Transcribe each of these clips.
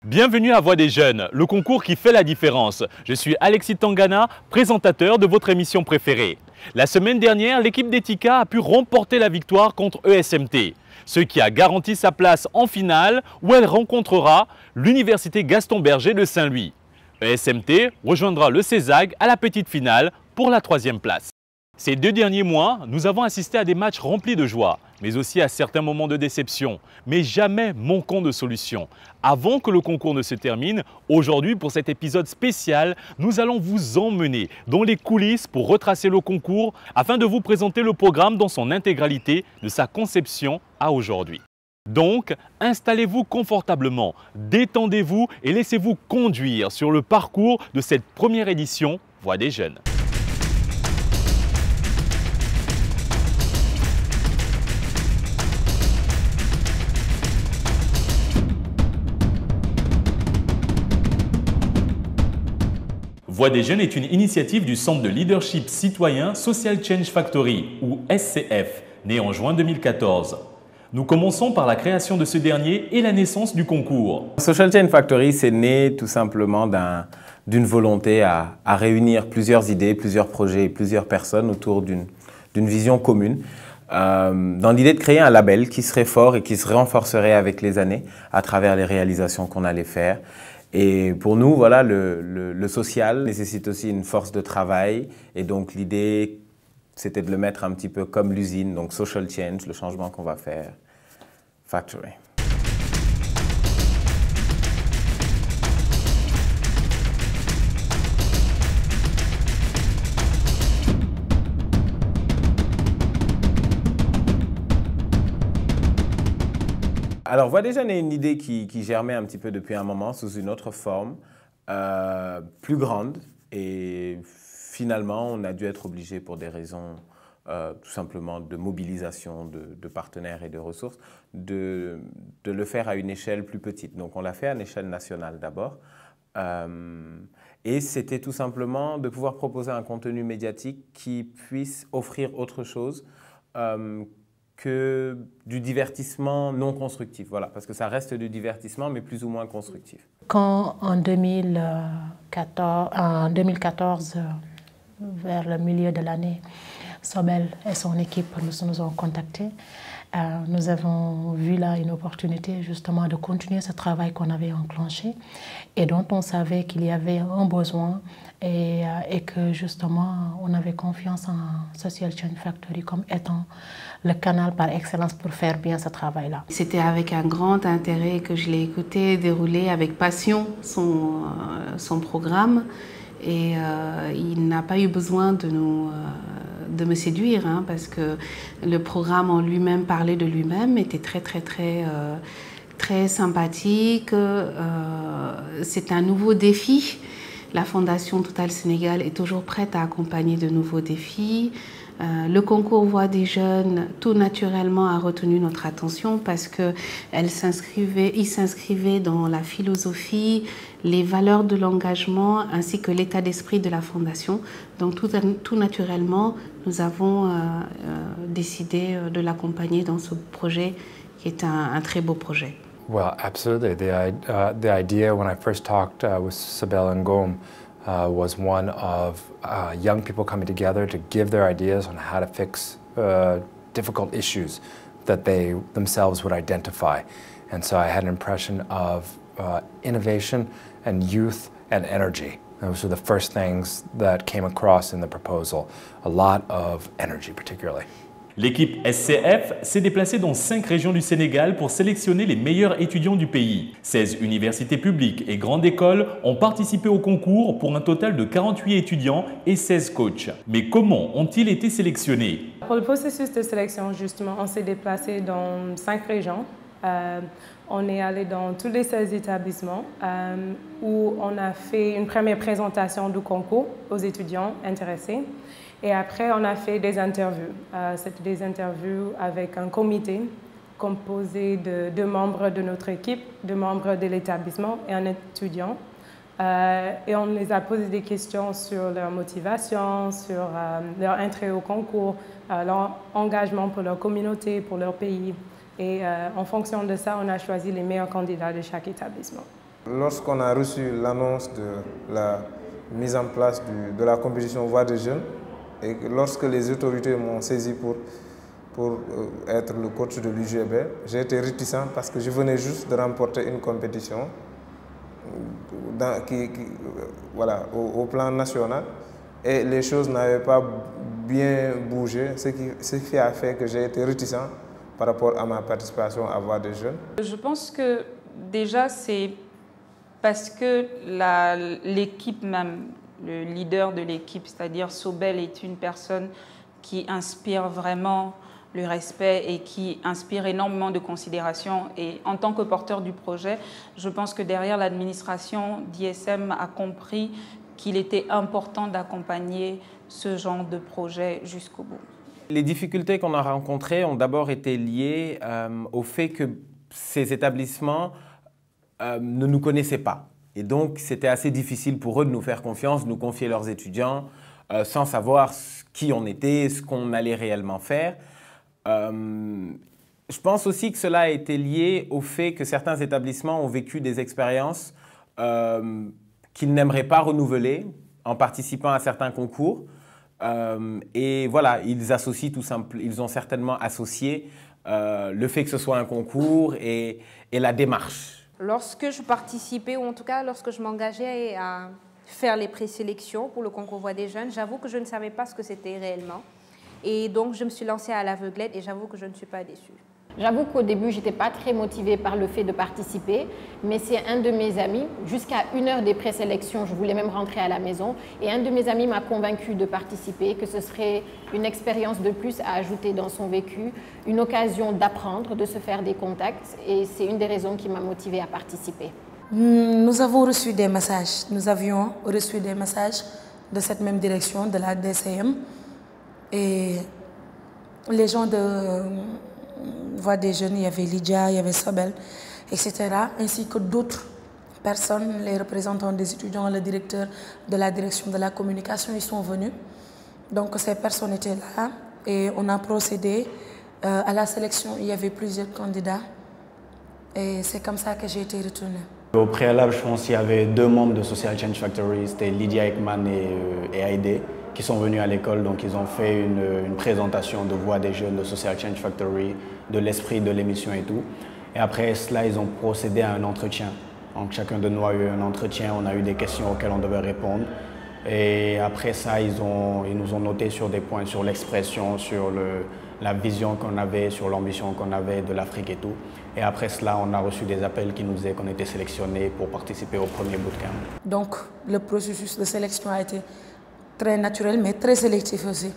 Bienvenue à Voix des Jeunes, le concours qui fait la différence. Je suis Alexis Tangana, présentateur de votre émission préférée. La semaine dernière, l'équipe d'Etika a pu remporter la victoire contre ESMT, ce qui a garanti sa place en finale où elle rencontrera l'Université Gaston Berger de Saint-Louis. ESMT rejoindra le CESAG à la petite finale pour la 3e place. Ces 2 derniers mois, nous avons assisté à des matchs remplis de joie, mais aussi à certains moments de déception, mais jamais manquant de solutions. Avant que le concours ne se termine, aujourd'hui pour cet épisode spécial, nous allons vous emmener dans les coulisses pour retracer le concours afin de vous présenter le programme dans son intégralité de sa conception à aujourd'hui. Donc, installez-vous confortablement, détendez-vous et laissez-vous conduire sur le parcours de cette première édition Voix des Jeunes. Voix des Jeunes est une initiative du Centre de leadership citoyen Social Change Factory, ou SCF, né en juin 2014. Nous commençons par la création de ce dernier et la naissance du concours. Social Change Factory, c'est né tout simplement d'une volonté à réunir plusieurs idées, plusieurs projets et plusieurs personnes autour d'une vision commune, dans l'idée de créer un label qui serait fort et qui se renforcerait avec les années à travers les réalisations qu'on allait faire. Et pour nous, voilà, le social nécessite aussi une force de travail. Et donc l'idée, c'était de le mettre un petit peu comme l'usine, donc social change, le changement qu'on va faire, factory. Alors, Voix des Jeunes est une idée qui germait un petit peu depuis un moment sous une autre forme, plus grande. Et finalement, on a dû être obligé pour des raisons tout simplement de mobilisation de partenaires et de ressources, de le faire à une échelle plus petite. Donc, on l'a fait à une échelle nationale d'abord. Et c'était tout simplement de pouvoir proposer un contenu médiatique qui puisse offrir autre chose que du divertissement non constructif. Voilà, parce que ça reste du divertissement, mais plus ou moins constructif. Quand en 2014, vers le milieu de l'année, Sobel et son équipe nous ont contactés. Nous avons vu là une opportunité justement de continuer ce travail qu'on avait enclenché et dont on savait qu'il y avait un besoin et que justement on avait confiance en Social Change Factory comme étant le canal par excellence pour faire bien ce travail-là. C'était avec un grand intérêt que je l'ai écouté dérouler avec passion son programme et il n'a pas eu besoin de me séduire parce que le programme en lui-même parlait de lui-même, était très sympathique. C'est un nouveau défi. La Fondation Total Sénégal est toujours prête à accompagner de nouveaux défis. Le concours Voix des Jeunes, tout naturellement, a retenu notre attention parce qu'il s'inscrivait dans la philosophie, les valeurs de l'engagement ainsi que l'état d'esprit de la Fondation. Donc tout naturellement, nous avons décidé de l'accompagner dans ce projet qui est un très beau projet. Well, absolutely. The idea when I first talked with Sobel and Ngom was one of young people coming together to give their ideas on how to fix difficult issues that they themselves would identify. And so I had an impression of innovation and youth and energy. Those were the first things that came across in the proposal. A lot of energy, particularly. L'équipe SCF s'est déplacée dans 5 régions du Sénégal pour sélectionner les meilleurs étudiants du pays. 16 universités publiques et grandes écoles ont participé au concours pour un total de 48 étudiants et 16 coachs. Mais comment ont-ils été sélectionnés? Pour le processus de sélection, justement, on s'est déplacé dans 5 régions. On est allé dans tous les 16 établissements où on a fait une première présentation du concours aux étudiants intéressés. Et après, on a fait des interviews. C'était des interviews avec un comité composé de 2 membres de notre équipe, 2 membres de l'établissement et un étudiant. Et on les a posé des questions sur leur motivation, sur leur intérêt au concours, leur engagement pour leur communauté, pour leur pays. Et en fonction de ça, on a choisi les meilleurs candidats de chaque établissement. Lorsqu'on a reçu l'annonce de la mise en place de la compétition Voix des jeunes, et lorsque les autorités m'ont saisi pour être le coach de l'UGB, j'ai été réticent parce que je venais juste de remporter une compétition voilà, au plan national et les choses n'avaient pas bien bougé, ce qui a fait que j'ai été réticent par rapport à ma participation à Voix des jeunes. Je pense que déjà c'est parce que l'équipe même, le leader de l'équipe, c'est-à-dire Sobel, est une personne qui inspire vraiment le respect et qui inspire énormément de considération. Et en tant que porteur du projet, je pense que derrière l'administration d'ISM a compris qu'il était important d'accompagner ce genre de projet jusqu'au bout. Les difficultés qu'on a rencontrées ont d'abord été liées au fait que ces établissements ne nous connaissaient pas. Et donc, c'était assez difficile pour eux de nous faire confiance, de nous confier leurs étudiants, sans savoir qui on était, ce qu'on allait réellement faire. Je pense aussi que cela a été lié au fait que certains établissements ont vécu des expériences qu'ils n'aimeraient pas renouveler en participant à certains concours. Et voilà, ils ont certainement associé le fait que ce soit un concours et la démarche. Lorsque je participais, ou en tout cas lorsque je m'engageais à faire les présélections pour le concours Voix des jeunes, j'avoue que je ne savais pas ce que c'était réellement. Et donc je me suis lancée à l'aveuglette et j'avoue que je ne suis pas déçue. J'avoue qu'au début, je n'étais pas très motivée par le fait de participer, mais c'est un de mes amis, jusqu'à 1 heure des présélections, je voulais même rentrer à la maison, et un de mes amis m'a convaincue de participer, que ce serait une expérience de plus à ajouter dans son vécu, une occasion d'apprendre, de se faire des contacts, et c'est une des raisons qui m'a motivée à participer. Nous avons reçu des messages, nous avions reçu des messages de cette même direction, de la DCM, et les gens de Voix des jeunes, il y avait Lydia, il y avait Sobel, etc., ainsi que d'autres personnes, les représentants des étudiants, le directeur de la direction de la communication, ils sont venus. Donc ces personnes étaient là et on a procédé à la sélection. Il y avait plusieurs candidats et c'est comme ça que j'ai été retenue. Au préalable, je pense qu'il y avait 2 membres de Social Change Factory, c'était Lydia Ekman et Heide, qui sont venus à l'école. Donc ils ont fait une présentation de Voix des jeunes, de Social Change Factory, de l'esprit de l'émission et tout. Et après cela, ils ont procédé à un entretien. Donc chacun de nous a eu un entretien, on a eu des questions auxquelles on devait répondre. Et après ça, ils nous ont noté sur des points, sur l'expression, sur la vision qu'on avait, sur l'ambition qu'on avait de l'Afrique et tout. Et après cela, on a reçu des appels qui nous disaient qu'on était sélectionnés pour participer au premier bootcamp. Donc le processus de sélection a été très naturel, mais très sélectif aussi.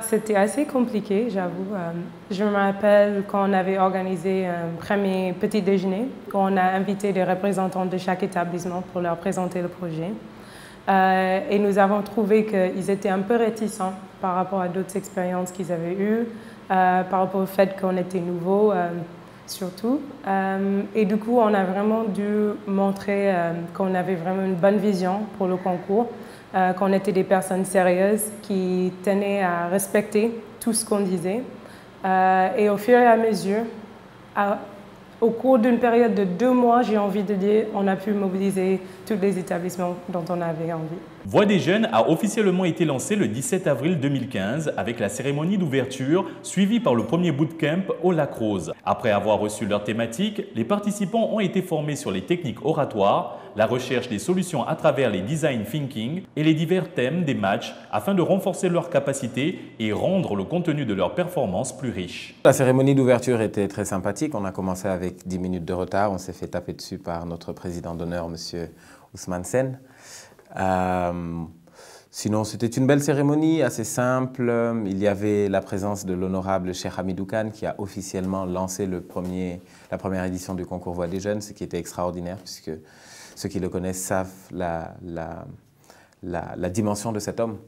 C'était assez compliqué, j'avoue. Je me rappelle quand on avait organisé un premier petit déjeuner, où on a invité des représentants de chaque établissement pour leur présenter le projet. Et nous avons trouvé qu'ils étaient un peu réticents par rapport à d'autres expériences qu'ils avaient eues, par rapport au fait qu'on était nouveau, surtout. Et du coup, on a vraiment dû montrer qu'on avait vraiment une bonne vision pour le concours, qu'on était des personnes sérieuses qui tenaient à respecter tout ce qu'on disait. Et au fur et à mesure, au cours d'une période de 2 mois, j'ai envie de dire, on a pu mobiliser tous les établissements dont on avait envie. Voix des jeunes a officiellement été lancée le 17 avril 2015 avec la cérémonie d'ouverture suivie par le premier bootcamp au Lac Rose. Après avoir reçu leur thématique, les participants ont été formés sur les techniques oratoires, la recherche des solutions à travers les design thinking et les divers thèmes des matchs afin de renforcer leurs capacités et rendre le contenu de leur performance plus riche. La cérémonie d'ouverture était très sympathique. On a commencé avec 10 minutes de retard. On s'est fait taper dessus par notre président d'honneur, M. Ousmane Sen. Sinon, c'était une belle cérémonie, assez simple. Il y avait la présence de l'honorable Cheikh Hamidou Kane qui a officiellement lancé la première édition du concours Voix des jeunes, ce qui était extraordinaire puisque ceux qui le connaissent savent la dimension de cet homme.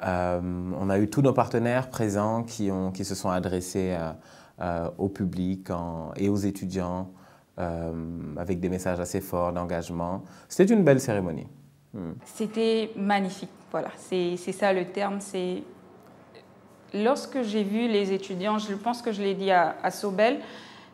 On a eu tous nos partenaires présents qui se sont adressés au public et aux étudiants avec des messages assez forts d'engagement. C'était une belle cérémonie. C'était magnifique, voilà, c'est ça le terme. Lorsque j'ai vu les étudiants, je pense que je l'ai dit à Sobel,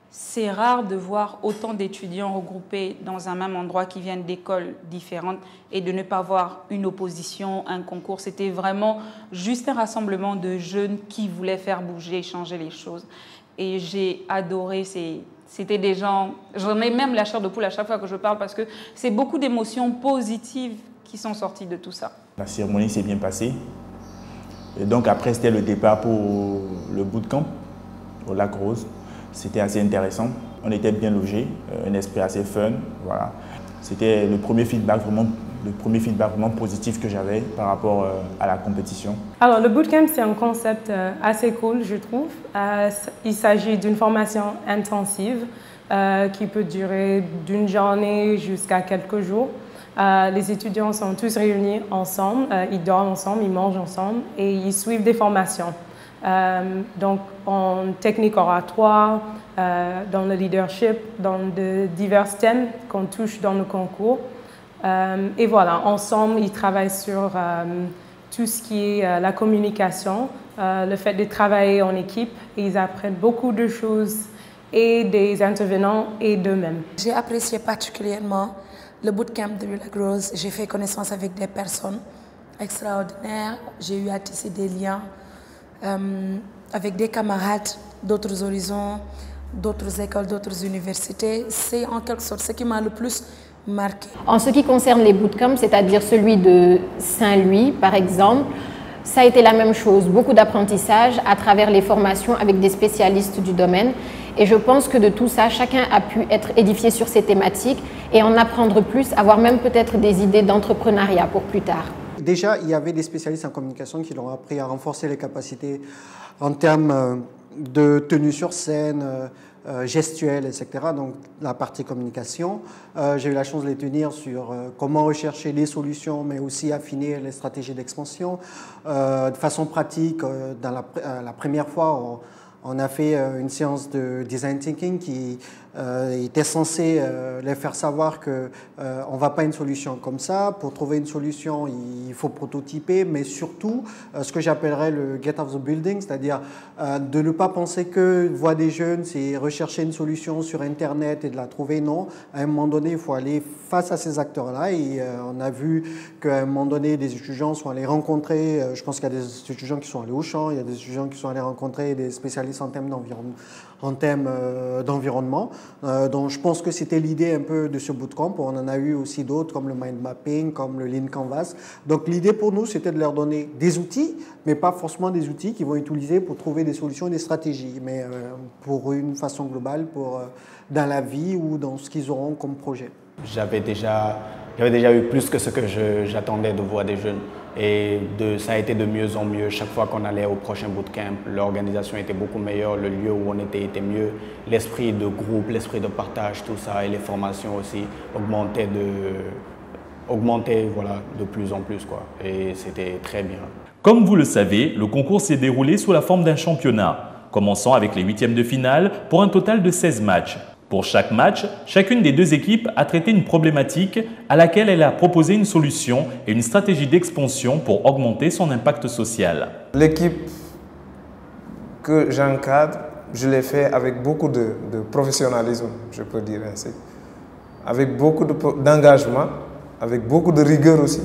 c'est rare de voir autant d'étudiants regroupés dans un même endroit qui viennent d'écoles différentes et de ne pas voir une opposition, un concours. C'était vraiment juste un rassemblement de jeunes qui voulaient faire bouger, changer les choses. Et j'ai adoré, c'était des gens, j'en ai même la chair de poule à chaque fois que je parle parce que c'est beaucoup d'émotions positives qui sont sorties de tout ça. La cérémonie s'est bien passée. Et donc après, c'était le départ pour le bootcamp au Lac Rose. C'était assez intéressant. On était bien logés, un esprit assez fun. Voilà. C'était le premier feedback vraiment positif que j'avais par rapport à la compétition. Alors, le bootcamp, c'est un concept assez cool, je trouve. Il s'agit d'une formation intensive qui peut durer d'une journée jusqu'à quelques jours. Les étudiants sont tous réunis ensemble, ils dorment ensemble, ils mangent ensemble et ils suivent des formations. Donc, en technique oratoire, dans le leadership, dans de divers thèmes qu'on touche dans le concours. Et voilà, ensemble, ils travaillent sur tout ce qui est la communication, le fait de travailler en équipe. Et ils apprennent beaucoup de choses et des intervenants et d'eux-mêmes. J'ai apprécié particulièrement le bootcamp de Lac Rose. J'ai fait connaissance avec des personnes extraordinaires. J'ai eu à tisser des liens avec des camarades d'autres horizons, d'autres écoles, d'autres universités. C'est en quelque sorte ce qui m'a le plus marqué. En ce qui concerne les bootcamps, c'est-à-dire celui de Saint-Louis par exemple, ça a été la même chose, beaucoup d'apprentissage à travers les formations avec des spécialistes du domaine. Et je pense que de tout ça, chacun a pu être édifié sur ces thématiques et en apprendre plus, avoir même peut-être des idées d'entrepreneuriat pour plus tard. Déjà, il y avait des spécialistes en communication qui l'ont appris à renforcer les capacités en termes de tenue sur scène, gestuelle, etc. Donc la partie communication. J'ai eu la chance de les tenir sur comment rechercher les solutions, mais aussi affiner les stratégies d'expansion. De façon pratique, dans la première fois, on a fait une séance de design thinking qui était censée les faire savoir qu'on ne va pas une solution comme ça. Pour trouver une solution, il faut prototyper, mais surtout ce que j'appellerais le get out of the building, c'est-à-dire de ne pas penser que Voix des jeunes, c'est rechercher une solution sur Internet et de la trouver. Non, à un moment donné, il faut aller face à ces acteurs-là. Et on a vu qu'à un moment donné, des étudiants sont allés rencontrer, je pense qu'il y a des étudiants qui sont allés au champ, il y a des étudiants qui sont allés rencontrer des spécialistes en termes d'environnement. Donc je pense que c'était l'idée un peu de ce bootcamp. On en a eu aussi d'autres comme le mind mapping, comme le lean canvas. Donc l'idée pour nous, c'était de leur donner des outils, mais pas forcément des outils qu'ils vont utiliser pour trouver des solutions et des stratégies, mais pour une façon globale, dans la vie ou dans ce qu'ils auront comme projet. J'avais déjà eu plus que ce que j'attendais de Voix des jeunes. Et ça a été de mieux en mieux. Chaque fois qu'on allait au prochain bootcamp, l'organisation était beaucoup meilleure, le lieu où on était mieux, l'esprit de groupe, l'esprit de partage, tout ça, et les formations aussi augmentaient voilà, de plus en plus, quoi. Et c'était très bien. Comme vous le savez, le concours s'est déroulé sous la forme d'un championnat, commençant avec les huitièmes de finale pour un total de 16 matchs. Pour chaque match, chacune des deux équipes a traité une problématique à laquelle elle a proposé une solution et une stratégie d'expansion pour augmenter son impact social. L'équipe que j'encadre, je l'ai fait avec beaucoup de professionnalisme, je peux dire ainsi. Avec beaucoup d'engagement, avec beaucoup de rigueur aussi.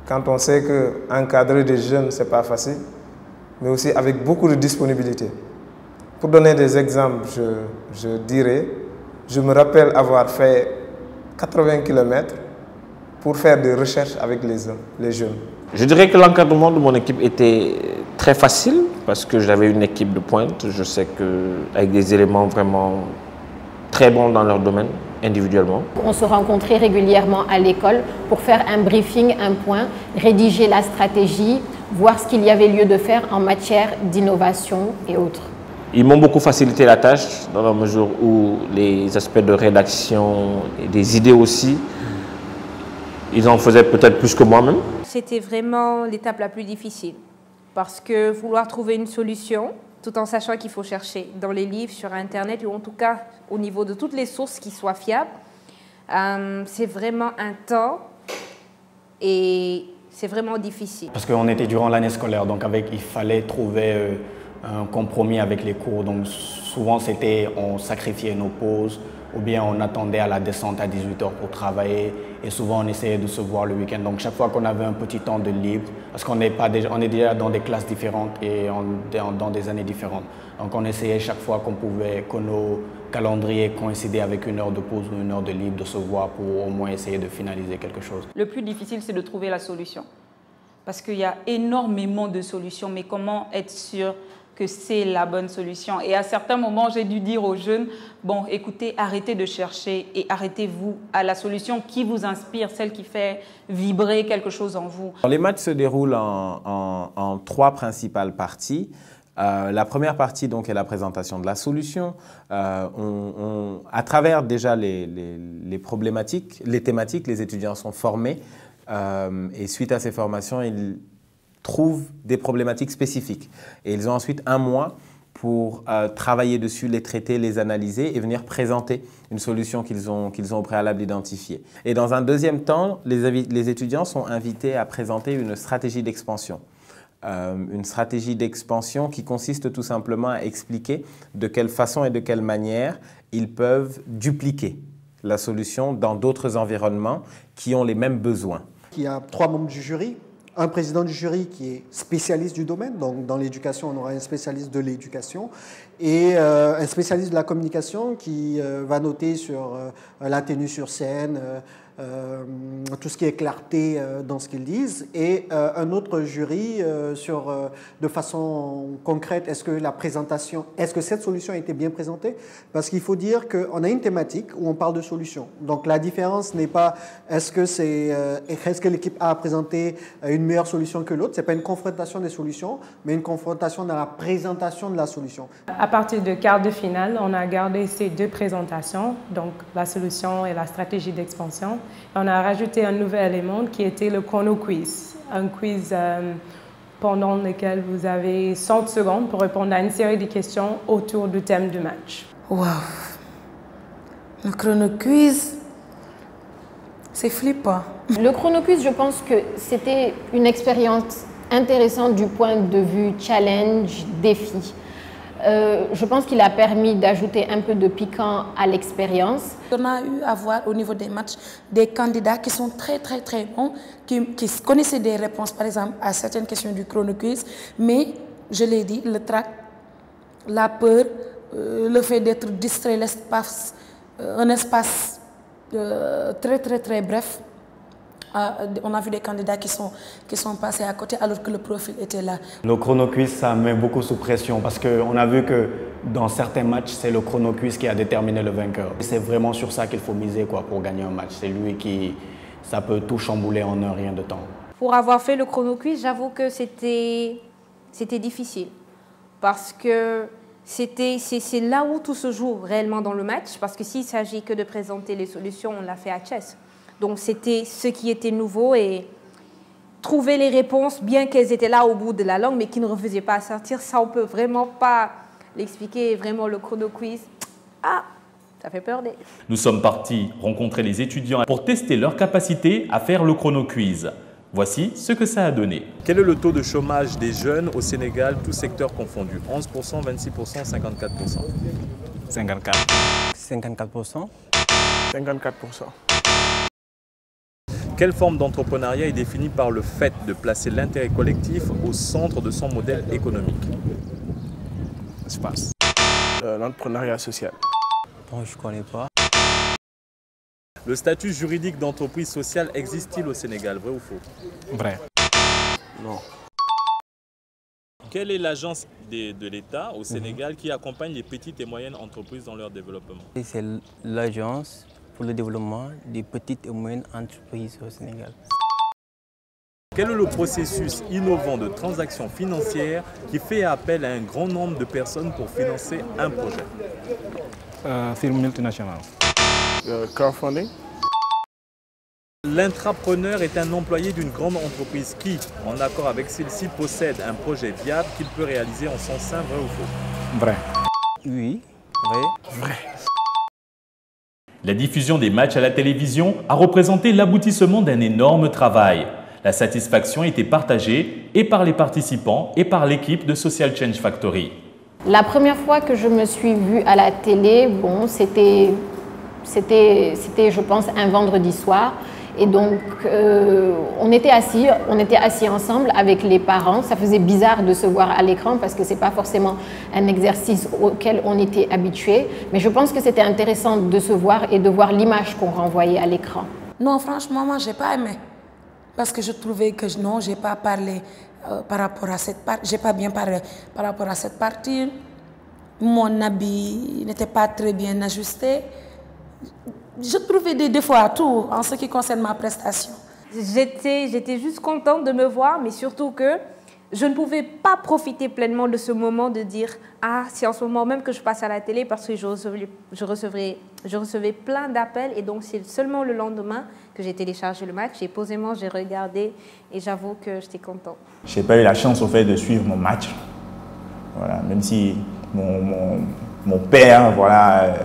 Quand on sait qu'encadrer des jeunes, ce n'est pas facile, mais aussi avec beaucoup de disponibilité. Pour donner des exemples, je dirais, je me rappelle avoir fait 80 km pour faire des recherches avec les jeunes. Je dirais que l'encadrement de mon équipe était très facile parce que j'avais une équipe de pointe. Je sais qu'avec des éléments vraiment très bons dans leur domaine, individuellement. On se rencontrait régulièrement à l'école pour faire un briefing, un point, rédiger la stratégie, voir ce qu'il y avait lieu de faire en matière d'innovation et autres. Ils m'ont beaucoup facilité la tâche dans la mesure où les aspects de rédaction et des idées aussi, ils en faisaient peut-être plus que moi-même. C'était vraiment l'étape la plus difficile parce que vouloir trouver une solution tout en sachant qu'il faut chercher dans les livres, sur Internet ou en tout cas au niveau de toutes les sources qui soient fiables, c'est vraiment un temps et c'est vraiment difficile. Parce qu'on était durant l'année scolaire, donc il fallait trouver un compromis avec les cours. Donc souvent, on sacrifiait nos pauses ou bien on attendait à la descente à 18h pour travailler et souvent on essayait de se voir le week-end. Donc chaque fois qu'on avait un petit temps de libre, parce qu'on est déjà dans des classes différentes et dans des années différentes. Donc on essayait chaque fois que nos calendriers coïncidaient avec une heure de pause ou une heure de libre, de se voir pour au moins essayer de finaliser quelque chose. Le plus difficile, c'est de trouver la solution. Parce qu'il y a énormément de solutions, mais comment être sûr que c'est la bonne solution? Et à certains moments, j'ai dû dire aux jeunes, bon, écoutez, arrêtez de chercher et arrêtez-vous à la solution qui vous inspire, celle qui fait vibrer quelque chose en vous. Les matchs se déroulent en 3 principales parties. La première partie donc, est la présentation de la solution. À travers déjà les problématiques, les thématiques, les étudiants sont formés et suite à ces formations, ils trouvent des problématiques spécifiques. Et ils ont ensuite 1 mois pour travailler dessus, les traiter, les analyser et venir présenter une solution qu'ils ont au préalable identifiée. Et dans un deuxième temps, les étudiants sont invités à présenter une stratégie d'expansion. Une stratégie d'expansion qui consiste tout simplement à expliquer de quelle façon et de quelle manière ils peuvent dupliquer la solution dans d'autres environnements qui ont les mêmes besoins. Il y a 3 membres du jury. Un président du jury qui est spécialiste du domaine, donc dans l'éducation, on aura un spécialiste de l'éducation, et un spécialiste de la communication qui va noter sur la tenue sur scène, tout ce qui est clarté dans ce qu'ils disent, et un autre jury sur, de façon concrète, est-ce que cette solution a été bien présentée? Parce qu'il faut dire qu'on a une thématique où on parle de solution. Donc la différence n'est pas est-ce que l'équipe A a présenté une meilleure solution que l'autre. Ce n'est pas une confrontation des solutions, mais une confrontation dans la présentation de la solution. À partir de quart de finale, on a gardé ces 2 présentations, donc la solution et la stratégie d'expansion. On a rajouté un nouvel élément qui était le chrono quiz, un quiz pendant lequel vous avez 100 secondes pour répondre à une série de questions autour du thème du match. Wow! Le chrono quiz, c'est flippant. Le chrono quiz, je pense que c'était une expérience intéressante du point de vue challenge, défi. Je pense qu'il a permis d'ajouter un peu de piquant à l'expérience. On a eu à voir au niveau des matchs des candidats qui sont très bons, qui connaissaient des réponses par exemple à certaines questions du chrono quiz, mais je l'ai dit, le trac, la peur, le fait d'être distrait, l'espace, un espace très bref. On a vu des candidats qui sont passés à côté alors que le profil était là. Le chrono quiz, ça met beaucoup sous pression parce qu'on a vu que dans certains matchs, c'est le chrono quiz qui a déterminé le vainqueur. C'est vraiment sur ça qu'il faut miser pour gagner un match. C'est lui ça peut tout chambouler en un rien de temps. Pour avoir fait le chrono quiz, j'avoue que c'était difficile parce que c'est là où tout se joue réellement dans le match, parce que s'il s'agit que de présenter les solutions, on l'a fait à Chess. Donc c'était ce qui était nouveau et trouver les réponses, bien qu'elles étaient là au bout de la langue, mais qui ne refaisaient pas sortir, ça on ne peut vraiment pas l'expliquer. Vraiment le chrono quiz, ça fait peur. Nous sommes partis rencontrer les étudiants pour tester leur capacité à faire le chrono quiz. Voici ce que ça a donné. Quel est le taux de chômage des jeunes au Sénégal, tous secteurs confondus? 11%, 26%, 54%. 54. 54%. 54%. Quelle forme d'entrepreneuriat est définie par le fait de placer l'intérêt collectif au centre de son modèle économique? Espace. L'entrepreneuriat social. Bon, je ne connais pas. Le statut juridique d'entreprise sociale existe-t-il au Sénégal, vrai ou faux? Vrai. Non. Quelle est l'agence de l'État au Sénégal qui accompagne les petites et moyennes entreprises dans leur développement? C'est l'agence pour le développement des petites et moyennes entreprises au Sénégal. Quel est le processus innovant de transaction financière qui fait appel à un grand nombre de personnes pour financer un projet? Firme multinationale. Crowdfunding. L'intrapreneur est un employé d'une grande entreprise qui, en accord avec celle-ci, possède un projet viable qu'il peut réaliser en son sein, vrai ou faux? Vrai. Oui, vrai. Vrai. La diffusion des matchs à la télévision a représenté l'aboutissement d'un énorme travail. La satisfaction était partagée et par les participants et par l'équipe de Social Change Factory. La première fois que je me suis vue à la télé, bon, c'était, je pense, un vendredi soir. Et donc, on était assis ensemble avec les parents. Ça faisait bizarre de se voir à l'écran parce que ce n'est pas forcément un exercice auquel on était habitué. Mais je pense que c'était intéressant de se voir et de voir l'image qu'on renvoyait à l'écran. Non, franchement, moi, je n'ai pas aimé. Parce que je trouvais que non, je n'ai pas parlé par rapport à cette partie. Je n'ai pas bien parlé par rapport à cette partie. Mon habit n'était pas très bien ajusté. Je trouvais des défauts à tout en ce qui concerne ma prestation. J'étais juste contente de me voir, mais surtout que je ne pouvais pas profiter pleinement de ce moment de dire « Ah, c'est en ce moment même que je passe à la télé » parce que je recevais plein d'appels et donc c'est seulement le lendemain que j'ai téléchargé le match et posément j'ai regardé et j'avoue que j'étais contente. Je n'ai pas eu la chance au fait de suivre mon match, voilà, même si mon père, voilà,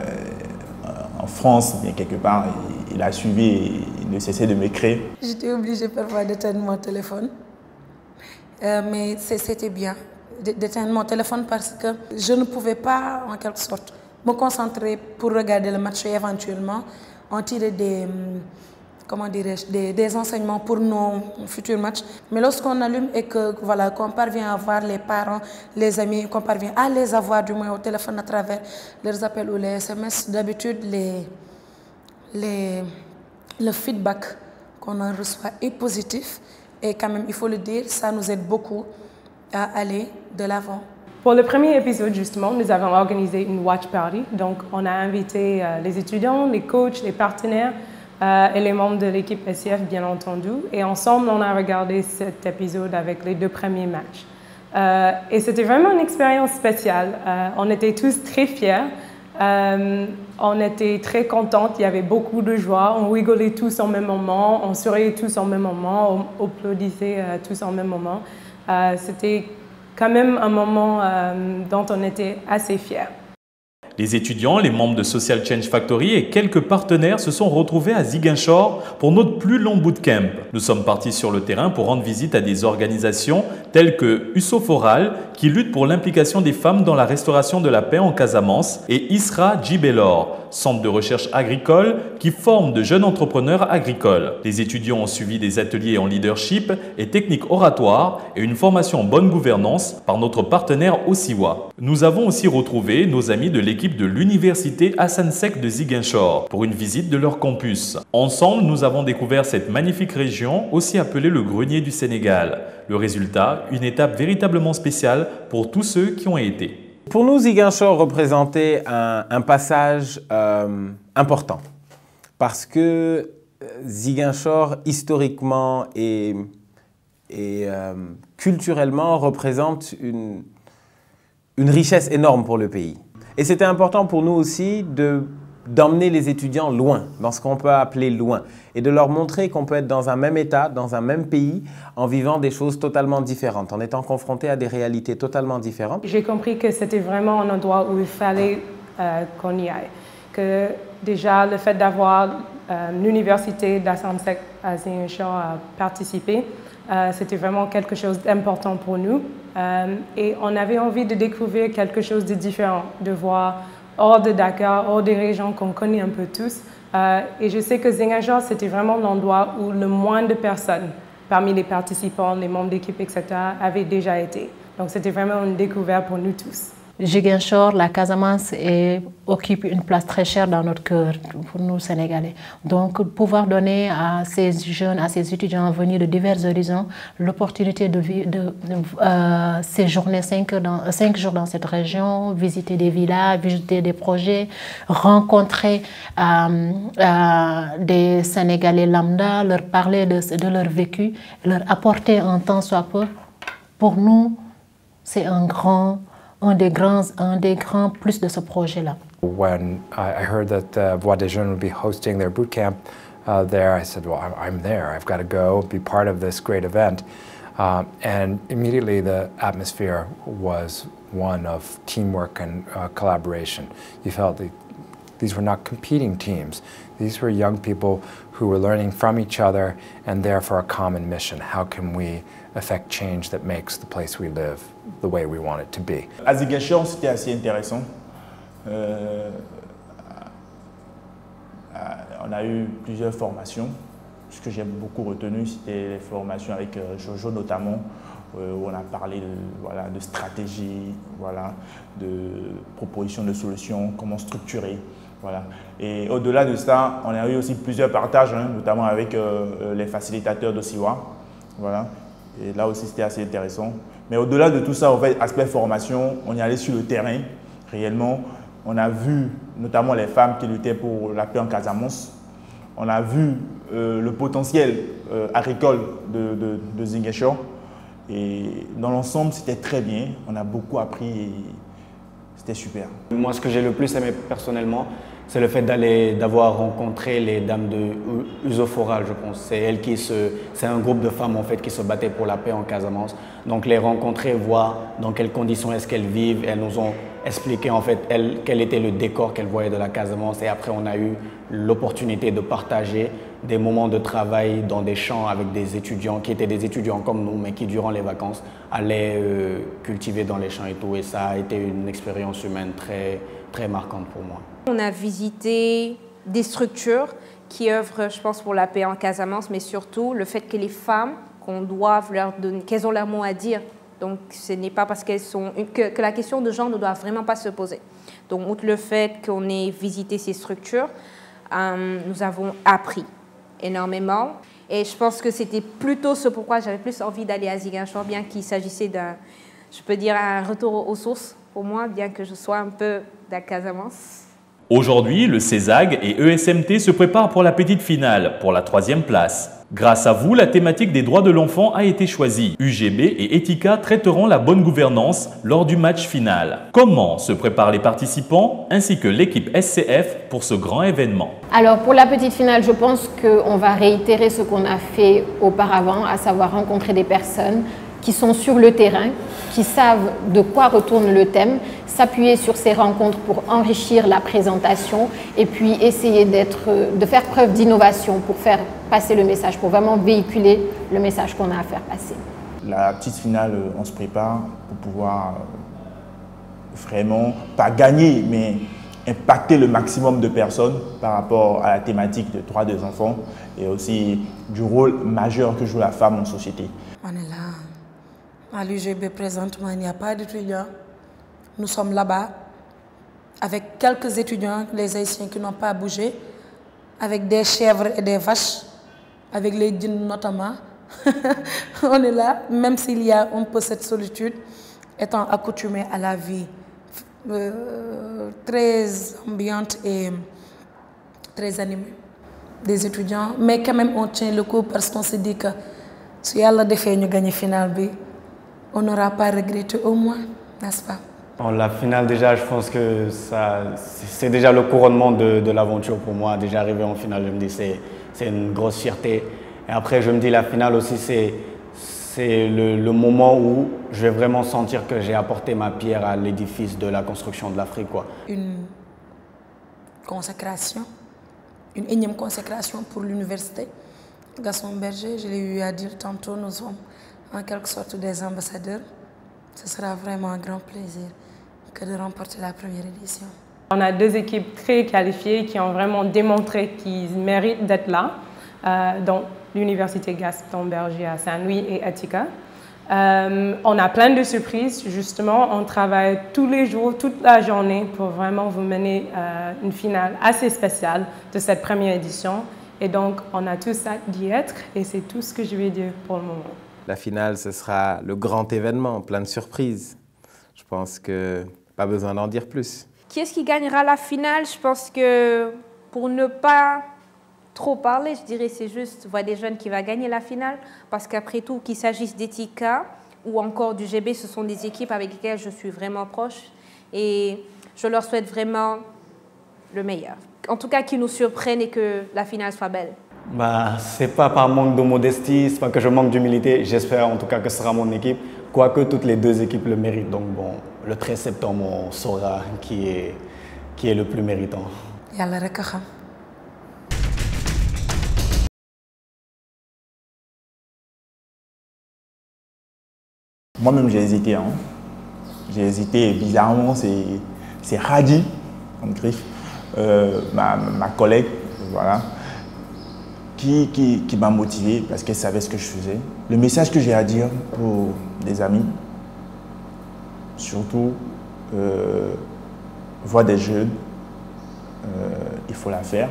en France, bien quelque part, il a suivi et il ne cessait de m'écrire. J'étais obligée parfois d'éteindre mon téléphone, mais c'était bien d'éteindre mon téléphone parce que je ne pouvais pas, en quelque sorte, me concentrer pour regarder le match et éventuellement en tirer des enseignements pour nos futurs matchs. Mais lorsqu'on allume et que voilà, qu'on parvient à voir les parents, les amis, qu'on parvient à les avoir du moins au téléphone à travers leurs appels ou les SMS, d'habitude le feedback qu'on en reçoit est positif et quand même, il faut le dire, ça nous aide beaucoup à aller de l'avant. Pour le premier épisode, justement, nous avons organisé une watch party. Donc, on a invité les étudiants, les coachs, les partenaires et les membres de l'équipe SCF, bien entendu. Et ensemble, on a regardé cet épisode avec les 2 premiers matchs. Et c'était vraiment une expérience spéciale. On était tous très fiers. On était très contents. Il y avait beaucoup de joie. On rigolait tous en même moment. On souriait tous en même moment. On applaudissait tous en même moment. C'était quand même un moment dont on était assez fiers. Les étudiants, les membres de Social Change Factory et quelques partenaires se sont retrouvés à Ziguinchor pour notre plus long bootcamp. Nous sommes partis sur le terrain pour rendre visite à des organisations telles que Usoforal, qui lutte pour l'implication des femmes dans la restauration de la paix en Casamance, et Isra Djibelor, centre de recherche agricole qui forme de jeunes entrepreneurs agricoles. Les étudiants ont suivi des ateliers en leadership et techniques oratoires et une formation en bonne gouvernance par notre partenaire Osiwa. Nous avons aussi retrouvé nos amis de l'équipe de l'université Hassan Sek de Ziguinchor pour une visite de leur campus. Ensemble, nous avons découvert cette magnifique région, aussi appelée le grenier du Sénégal. Le résultat, une étape véritablement spéciale pour tous ceux qui ont été. Pour nous, Ziguinchor représentait un passage important parce que Ziguinchor, historiquement et culturellement, représente une richesse énorme pour le pays. Et c'était important pour nous aussi d'emmener les étudiants loin, dans ce qu'on peut appeler loin, et de leur montrer qu'on peut être dans un même état, dans un même pays, en vivant des choses totalement différentes, en étant confronté à des réalités totalement différentes. J'ai compris que c'était vraiment un endroit où il fallait qu'on y aille. Que déjà, le fait d'avoir l'université d'Hassan Sek à Ziguinchor participer, c'était vraiment quelque chose d'important pour nous. Et on avait envie de découvrir quelque chose de différent, de voir hors de Dakar, hors des régions qu'on connaît un peu tous. Et je sais que Ziguinchor, c'était vraiment l'endroit où le moins de personnes, parmi les participants, les membres d'équipe, etc., avaient déjà été. Donc c'était vraiment une découverte pour nous tous. Ziguinchor, la Casamance occupe une place très chère dans notre cœur, pour nous Sénégalais. Donc, pouvoir donner à ces jeunes, à ces étudiants venus de divers horizons, l'opportunité de séjourner 5 jours dans cette région, visiter des villages, visiter des projets, rencontrer des Sénégalais lambda, leur parler de leur vécu, leur apporter un temps soit peu. Pour nous, c'est un des grands plus de ce projet-là. When I heard that Voix des Jeunes would be hosting their boot camp there, I said, well, I'm there. I've got to go be part of this great event. And immediately the atmosphere was one of teamwork and collaboration. You felt These were not competing teams. These were young people who were learning from each other and there for a common mission. How can we affect change that makes the place we live the way we want it to be? À Ziguinchor, c'était assez intéressant. On a eu plusieurs formations. Ce que j'ai beaucoup retenu, c'était les formations avec Jojo notamment, où on a parlé de stratégie, de propositions de solutions, comment structurer. Et au-delà de ça, on a eu aussi plusieurs partages, notamment avec les facilitateurs de Siwa. Et là aussi, c'était assez intéressant. Mais au-delà de tout ça, en fait, aspect formation, on est allé sur le terrain, réellement. On a vu notamment les femmes qui luttaient pour la paix en Casamance. On a vu le potentiel agricole de Ziguinchor. Et dans l'ensemble, c'était très bien. On a beaucoup appris et c'était super. Moi, ce que j'ai le plus aimé personnellement, c'est le fait d'avoir rencontré les dames de Usoforal, je pense. C'est un groupe de femmes en fait qui se battaient pour la paix en Casamance. Donc les rencontrer, voir dans quelles conditions est-ce qu'elles vivent. Elles nous ont expliqué en fait quel était le décor qu'elles voyaient de la Casamance. Et après, on a eu l'opportunité de partager des moments de travail dans des champs avec des étudiants qui étaient des étudiants comme nous, mais qui durant les vacances allaient cultiver dans les champs et tout. Et ça a été une expérience humaine très marquante pour moi. On a visité des structures qui œuvrent, je pense, pour la paix en Casamance, mais surtout le fait que les femmes, qu'elles ont leur mot à dire. Donc, ce n'est pas parce qu'elles sont... que la question de genre ne doit vraiment pas se poser. Donc, outre le fait qu'on ait visité ces structures, nous avons appris énormément. Et je pense que c'était plutôt ce pourquoi j'avais plus envie d'aller à Ziguinchor, bien qu'il s'agissait d'un, je peux dire, un retour aux sources pour moi, bien que je sois un peu de la Casamance. Aujourd'hui, le CESAG et ESMT se préparent pour la petite finale, pour la 3e place. Grâce à vous, la thématique des droits de l'enfant a été choisie. UGB et Etika traiteront la bonne gouvernance lors du match final. Comment se préparent les participants ainsi que l'équipe SCF pour ce grand événement? Alors pour la petite finale, je pense qu'on va réitérer ce qu'on a fait auparavant, à savoir rencontrer des personnes qui sont sur le terrain, qui savent de quoi retourne le thème, s'appuyer sur ces rencontres pour enrichir la présentation et puis essayer de faire preuve d'innovation pour faire passer le message, pour vraiment véhiculer le message qu'on a à faire passer. La petite finale, on se prépare pour pouvoir vraiment, pas gagner, mais impacter le maximum de personnes par rapport à la thématique des droits des enfants et aussi du rôle majeur que joue la femme en société. On est là. À l'UGB présentement, il n'y a pas d'étudiants. Nous sommes là-bas avec quelques étudiants, les Haïtiens qui n'ont pas bougé, avec des chèvres et des vaches, avec les djinns notamment. On est là, même s'il y a un peu cette solitude, étant accoutumé à la vie très ambiante et très animée des étudiants. Mais quand même, on tient le coup parce qu'on se dit que si Yalla défait nous gagner finale, on n'aura pas regretté au moins, n'est-ce pas? La finale, déjà, je pense que c'est déjà le couronnement de l'aventure pour moi. Déjà arrivé en finale, je me dis c'est une grosse fierté. Et après, je me dis la finale aussi, c'est le moment où je vais vraiment sentir que j'ai apporté ma pierre à l'édifice de la construction de l'Afrique. Une consécration, une énième consécration pour l'université. Gaston Berger, je l'ai eu à dire tantôt, nous sommes en quelque sorte des ambassadeurs. Ce sera vraiment un grand plaisir que de remporter la première édition. On a 2 équipes très qualifiées qui ont vraiment démontré qu'ils méritent d'être là, donc l'Université Gaston Berger à Saint-Louis et Etika. On a plein de surprises, justement. On travaille tous les jours, toute la journée pour vraiment vous mener une finale assez spéciale de cette première édition. Et donc, on a tous hâte d'y être et c'est tout ce que je vais dire pour le moment. La finale, ce sera le grand événement, plein de surprises. Je pense que pas besoin d'en dire plus. Qui est-ce qui gagnera la finale? Je pense que pour ne pas trop parler, je dirais c'est juste Voix des Jeunes qui va gagner la finale. Parce qu'après tout, qu'il s'agisse d'Etika ou encore du GB, ce sont des équipes avec lesquelles je suis vraiment proche. Et je leur souhaite vraiment le meilleur. En tout cas, qu'ils nous surprennent et que la finale soit belle. C'est pas par manque de modestie, c'est pas que je manque d'humilité. J'espère en tout cas que ce sera mon équipe, quoique toutes les 2 équipes le méritent. Donc bon, le 13 septembre, on saura qui est le plus méritant. yàlla rek a xam. Moi-même, j'ai hésité. Hein. J'ai hésité, et bizarrement, c'est Hadi, en griffe, ma collègue, voilà, qui m'a motivé parce qu'elle savait ce que je faisais. Le message que j'ai à dire pour des amis, surtout, voix des jeunes, il faut la faire.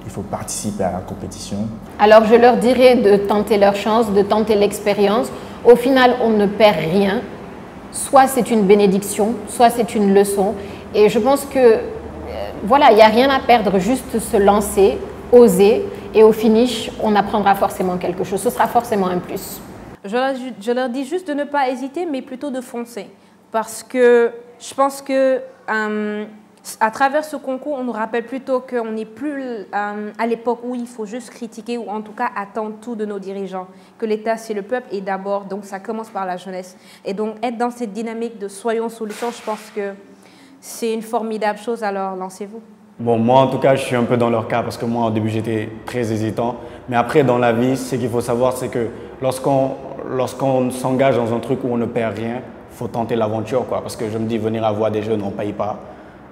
Il faut participer à la compétition. Alors je leur dirais de tenter leur chance, de tenter l'expérience. Au final, on ne perd rien. Soit c'est une bénédiction, soit c'est une leçon. Et je pense que, voilà, il n'y a rien à perdre, juste se lancer, oser. Et au finish, on apprendra forcément quelque chose. Ce sera forcément un plus. Je leur dis juste de ne pas hésiter, mais plutôt de foncer. Parce que je pense que à travers ce concours, on nous rappelle plutôt qu'on n'est plus à l'époque où il faut juste critiquer ou en tout cas attendre tout de nos dirigeants. Que l'État, c'est le peuple et d'abord, donc ça commence par la jeunesse. Et donc être dans cette dynamique de soyons solutions, je pense que c'est une formidable chose, alors lancez-vous. Bon, moi en tout cas, je suis un peu dans leur cas parce que moi au début j'étais très hésitant. Mais après dans la vie, ce qu'il faut savoir, c'est que lorsqu'on s'engage dans un truc où on ne perd rien, il faut tenter l'aventure, quoi. Parce que je me dis, venir à Voix des Jeunes, on ne paye pas.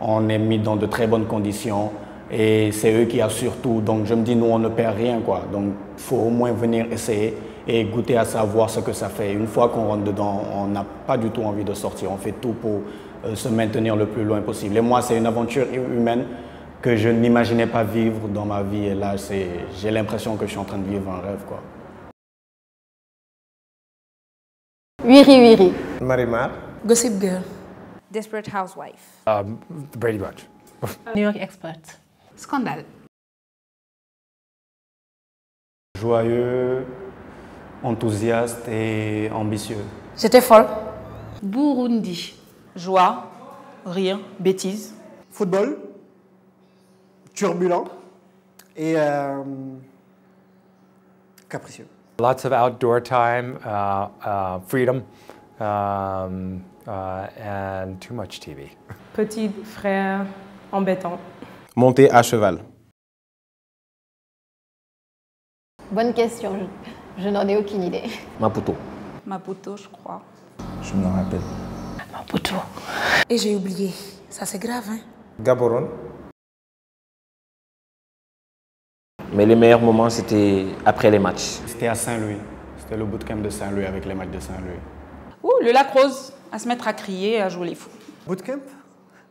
On est mis dans de très bonnes conditions et c'est eux qui assurent tout. Donc je me dis, nous, on ne perd rien, quoi. Donc il faut au moins venir essayer et goûter à savoir ce que ça fait. Une fois qu'on rentre dedans, on n'a pas du tout envie de sortir. On fait tout pour se maintenir le plus loin possible. Et moi, c'est une aventure humaine que je n'imaginais pas vivre dans ma vie. Et là, j'ai l'impression que je suis en train de vivre un rêve, quoi. Wiri Wiri. Marimar. Gossip Girl. Desperate Housewife. The Brady Bunch. New York Expert. Scandale. Joyeux, enthousiaste et ambitieux. J'étais folle. Burundi. Joie, rire, bêtise. Football. Turbulent. Et capricieux. Lots of outdoor time, freedom, and too much TV. Petit frère embêtant. Monter à cheval. Bonne question, je n'en ai aucune idée. Maputo. Maputo, je crois. Je me rappelle. Maputo. Et j'ai oublié. Ça, c'est grave, hein? Gaborone. Mais les meilleurs moments, c'était après les matchs. C'était à Saint-Louis. C'était le bootcamp de Saint-Louis avec les matchs de Saint-Louis. Ouh, le lac rose, à se mettre à crier et à jouer les fous. Bootcamp?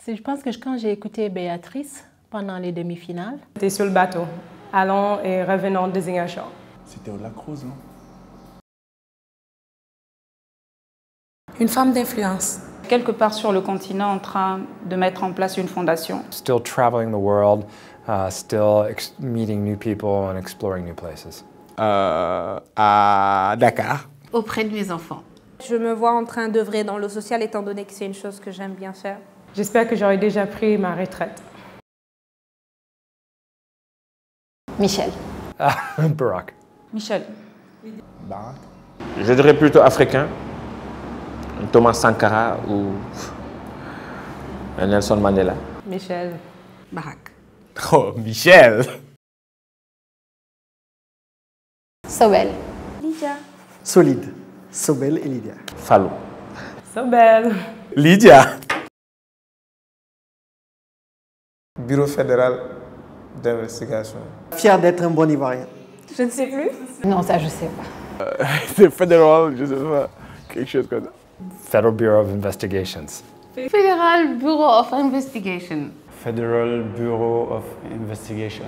Je pense que quand j'ai écouté Béatrice pendant les demi-finales. J'étais sur le bateau, allant et revenant de Zingachor. C'était au lac rose, non? Une femme d'influence. Quelque part sur le continent en train de mettre en place une fondation. Still traveling the world, still meeting new people and exploring new places. À Dakar. Auprès de mes enfants. Je me vois en train d'œuvrer dans le social étant donné que c'est une chose que j'aime bien faire. J'espère que j'aurai déjà pris ma retraite. Michel. Barack. Michel. Barack. Je dirais plutôt africain. Thomas Sankara ou Nelson Mandela. Michel. Barack. Oh, Michel. Sobel. Lydia. Solide. Sobel et Lydia. Fallou. Sobel. Lydia. Bureau fédéral d'investigation. Fier d'être un bon Ivoirien. Je ne sais plus. Non, ça, je sais pas. C'est fédéral, je sais pas. Quelque chose comme ça. Federal Bureau of Investigations. Federal Bureau of Investigation. Federal Bureau of Investigation.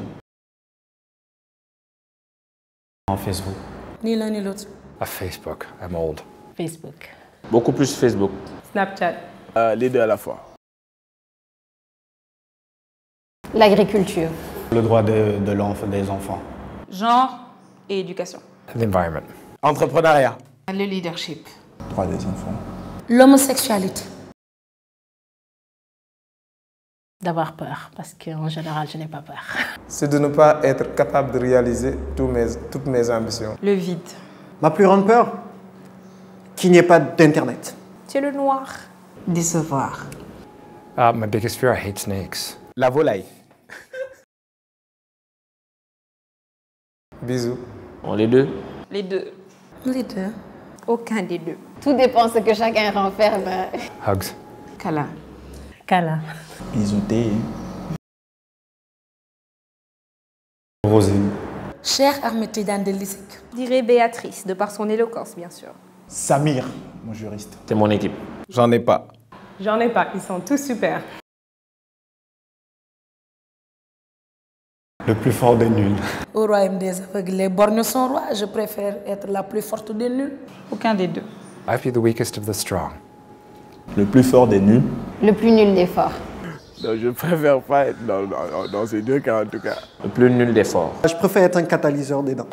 En Facebook. Ni l'un ni l'autre. Facebook. I'm old. Facebook. Beaucoup plus Facebook. Snapchat. Les deux à la fois. L'agriculture. Le droit des enfants. Genre et éducation. L'environnement. Entrepreneuriat. Le leadership. Droit des enfants. L'homosexualité. D'avoir peur, parce qu'en général, je n'ai pas peur. C'est de ne pas être capable de réaliser toutes mes ambitions. Le vide. Ma plus grande peur? Qu'il n'y ait pas d'Internet. C'est le noir. Décevoir. My biggest fear, I hate snakes. La volaille. Bisous. Bon, les deux. Les deux. Les deux. Aucun des deux. Tout dépend de ce que chacun renferme. Hugs. Câlin. Câlin. Bisouté. Rosine. Cher Ahmed Tidiane de Lissik. Je dirais Béatrice, de par son éloquence, bien sûr. Samir, mon juriste. C'est mon équipe. J'en ai pas. J'en ai pas, ils sont tous super. Le plus fort des nuls. Au royaume des aveugles, les borgnes sont rois. Je préfère être la plus forte des nuls. Aucun des deux. I'd be the weakest of the strong. Le plus fort des nuls. Le plus nul des forts. Non, je préfère pas être dans ces deux cas en tout cas. Le plus nul des forts. Je préfère être un catalyseur des dents.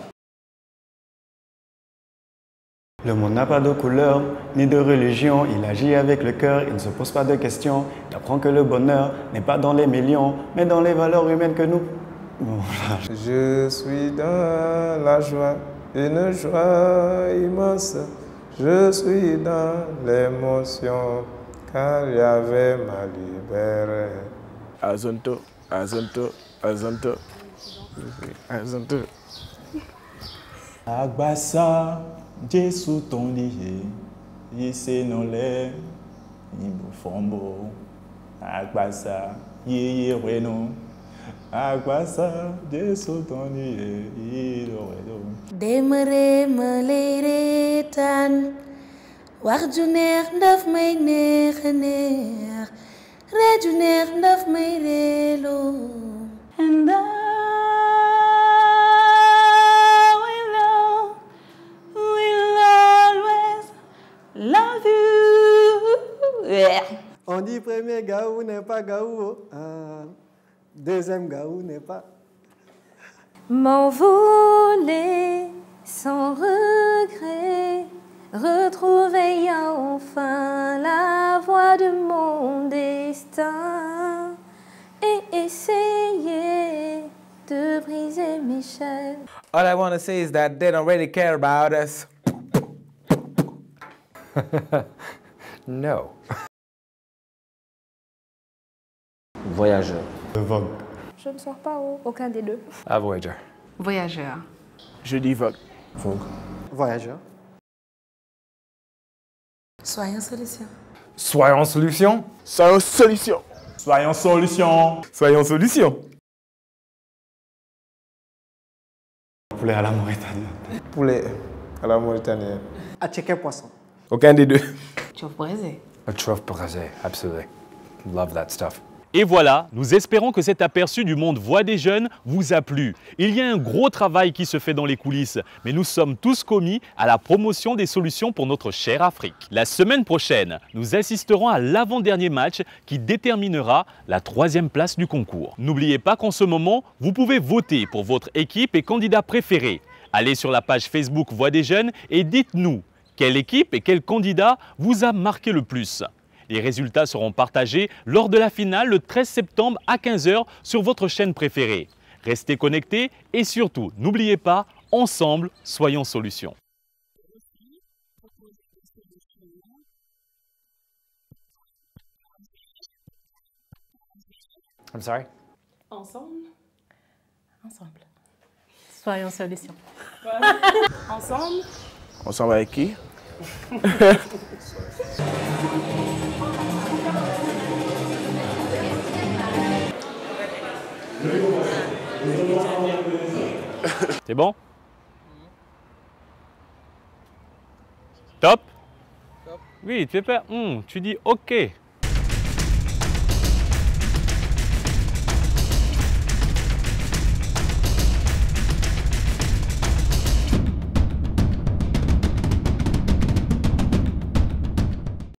Le monde n'a pas de couleur, ni de religion, il agit avec le cœur, il ne se pose pas de questions, il apprend que le bonheur n'est pas dans les millions, mais dans les valeurs humaines que nous... Je suis dans la joie, une joie immense. Je suis dans l'émotion, car il y avait ma liberté. Azonto, azonto, azonto, azonto. Agbasa, Jésus ton lié, ici non les, ibo fombo. Agbasa, yé reno. Agbasa, Jésus ton lié, ido redo. Demere me leereetaan, wax ju neex ndaf may neex a neex, ree ju neex ndaf may reeloo. And I will always love you. On dit premier gaou n'est pas gaou. Deuxième gaou n'est pas. M'envoler sans regret, retrouver enfin la voie de mon destin et essayer de briser mes chaînes. All I want to say is that they don't really care about us. No. Voyageur. Vogue. Je ne sors pas aucun des deux. A Voyager. Voyageur. Je dis Vogue. Vogue. Voyageur. Soyons solution. Soyons solution. Soyons solution. Soyons solution. Soyons solution. Poulet à la Mauritanie. Poulet à la Mauritanienne. À checker poisson. Aucun des deux. Chof braisé. A trough braisé, absolutely. Love that stuff. Et voilà, nous espérons que cet aperçu du monde Voix des jeunes vous a plu. Il y a un gros travail qui se fait dans les coulisses, mais nous sommes tous commis à la promotion des solutions pour notre chère Afrique. La semaine prochaine, nous assisterons à l'avant-dernier match qui déterminera la 3e place du concours. N'oubliez pas qu'en ce moment, vous pouvez voter pour votre équipe et candidat préféré. Allez sur la page Facebook Voix des jeunes et dites-nous quelle équipe et quel candidat vous a marqué le plus. Les résultats seront partagés lors de la finale le 13 septembre à 15 h sur votre chaîne préférée. Restez connectés et surtout, n'oubliez pas, ensemble, soyons solution. I'm sorry? Ensemble. Ensemble. Soyons solution. Ensemble. Ensemble avec qui? C'est bon? Top? Oui, tu fais pas. Tu dis OK.